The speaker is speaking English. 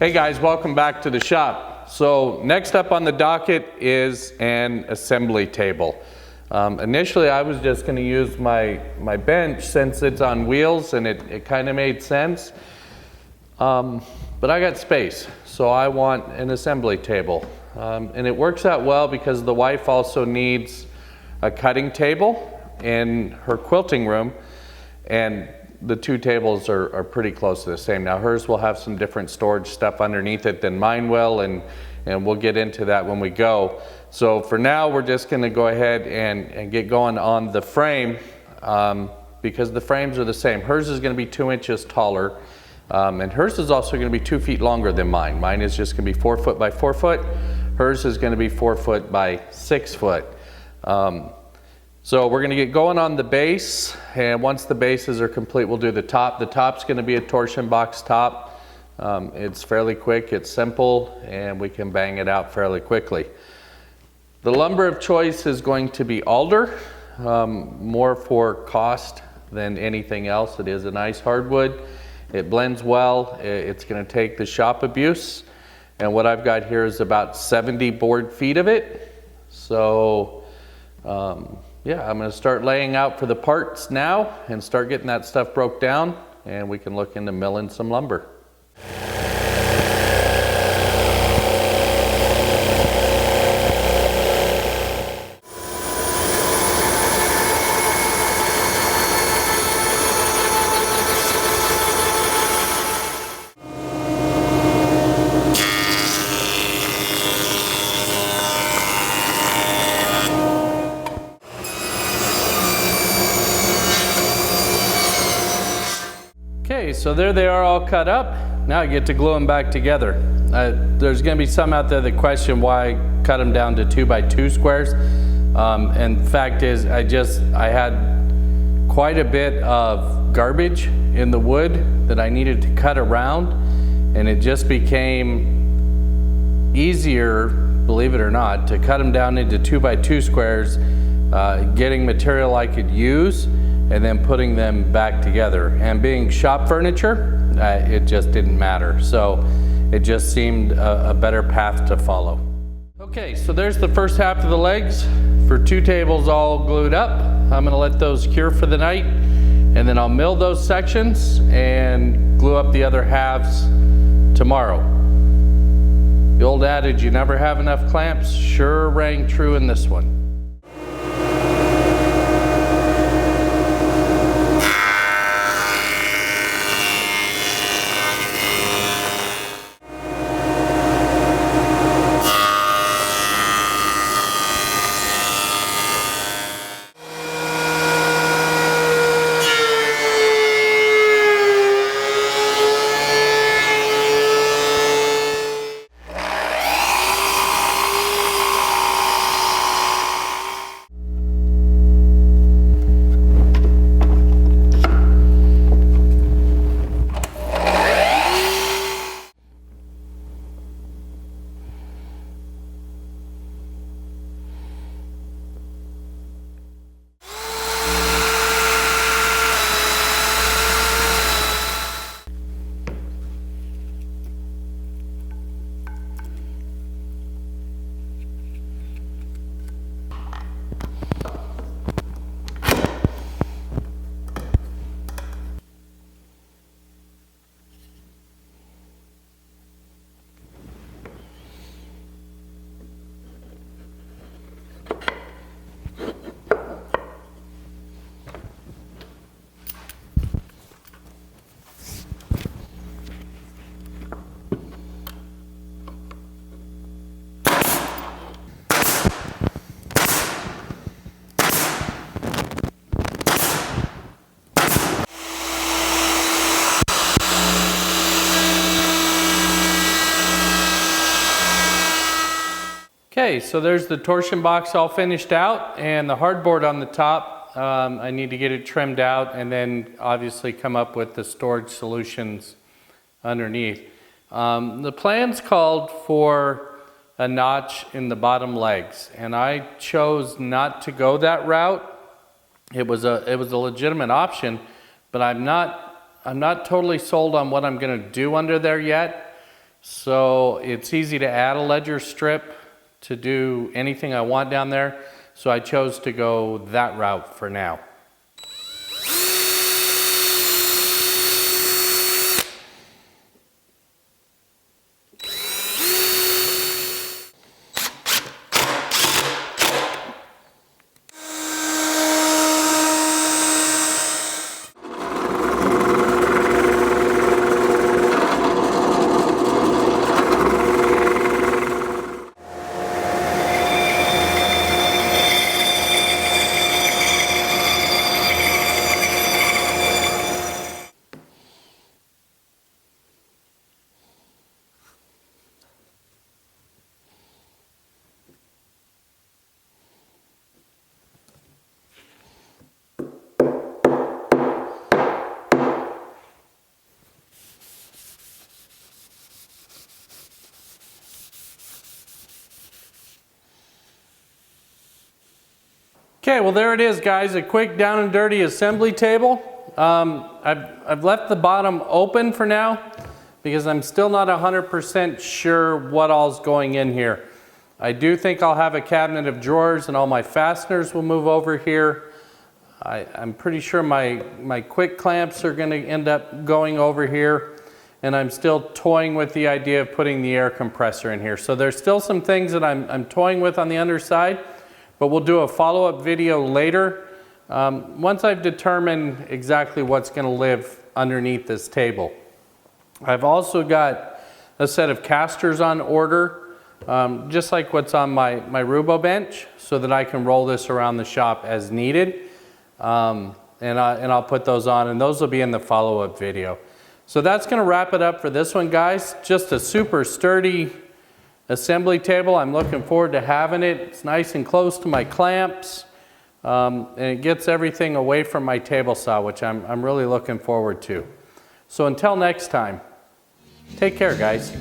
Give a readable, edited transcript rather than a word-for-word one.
Hey guys, welcome back to the shop. So next up on the docket is an assembly table. Initially I was just going to use my bench since it's on wheels and it kind of made sense. But I got space, so I want an assembly table. And it works out well because the wife also needs a cutting table in her quilting room, and the two tables are pretty close to the same. Now hers will have some different storage stuff underneath it than mine will, and we'll get into that when we go. So for now we're just going to go ahead and get going on the frame, because the frames are the same. Hers is going to be 2 inches taller, and hers is also going to be 2 feet longer than mine. Mine is just going to be 4 foot by 4 foot. Hers is going to be 4 foot by 6 foot. So we're going to get going on the base, and once the bases are complete we'll do the top. The top's going to be a torsion box top. It's fairly quick, it's simple, and we can bang it out fairly quickly. The lumber of choice is going to be alder, more for cost than anything else. It is a nice hardwood, it blends well, it's going to take the shop abuse, and what I've got here is about 70 board feet of it. So yeah, I'm going to start laying out for the parts now and start getting that stuff broke down, and we can look into milling some lumber. Okay, so there they are all cut up. Now I get to glue them back together. There's going to be some out there that question why I cut them down to 2 by 2 squares. And the fact is I had quite a bit of garbage in the wood that I needed to cut around, and it just became easier, believe it or not, to cut them down into 2 by 2 squares, getting material I could use and then putting them back together. And being shop furniture, it just didn't matter. So it just seemed a better path to follow. Okay, so there's the first half of the legs for 2 tables all glued up. I'm gonna let those cure for the night, and then I'll mill those sections and glue up the other halves tomorrow. The old adage, you never have enough clamps, sure rang true in this one. Okay, so there's the torsion box all finished out, and the hardboard on the top. I need to get it trimmed out and then obviously come up with the storage solutions underneath. The plans called for a notch in the bottom legs, and I chose not to go that route. It was a legitimate option, but I'm not totally sold on what I'm going to do under there yet. So it's easy to add a ledger strip to do anything I want down there. So I chose to go that route for now. Okay, well there it is, guys, a quick down and dirty assembly table. I've left the bottom open for now because I'm still not 100% sure what all's going in here. I do think I'll have a cabinet of drawers and all my fasteners will move over here. I'm pretty sure my quick clamps are going to end up going over here, and I'm still toying with the idea of putting the air compressor in here. So there's still some things that I'm toying with on the underside, but we'll do a follow-up video later once I've determined exactly what's going to live underneath this table. I've also got a set of casters on order, just like what's on my Rubo bench, so that I can roll this around the shop as needed. And I'll put those on, and those will be in the follow-up video. So that's going to wrap it up for this one, guys. Just a super sturdy assembly table. I'm looking forward to having it. It's nice and close to my clamps, and it gets everything away from my table saw, which I'm really looking forward to. So until next time, take care, guys.